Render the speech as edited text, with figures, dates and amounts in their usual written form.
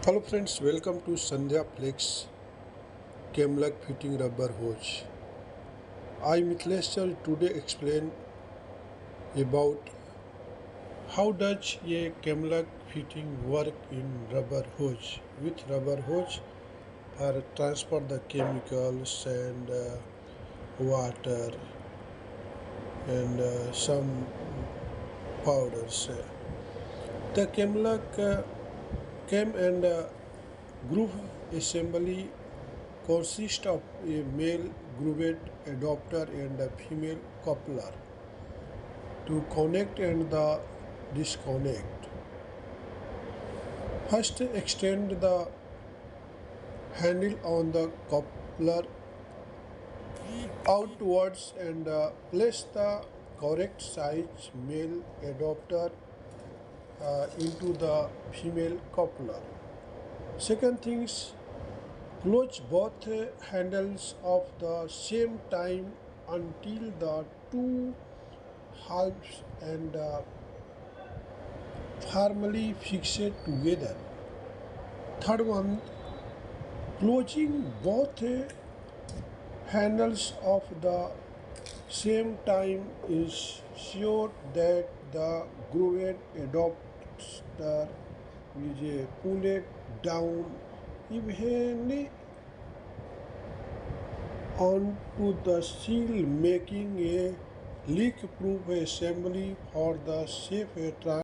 Hello friends, welcome to Sandhya Camlock fitting rubber hose. I Mithilesh today explain about how does a Camlock fitting work in rubber hose. With rubber hose are transport the chemicals and water and some powders. The Camlock cam and groove assembly consists of a male grooved adapter and a female coupler to connect and the disconnect. First, extend the handle on the coupler outwards and place the correct size male adapter into the female coupler. Second thing is close both handles of the same time until the two halves and firmly fixed together. Third one, closing both handles of the same time is sure that the grooved adapter is pulled down evenly onto the seal, making a leak-proof assembly for the safe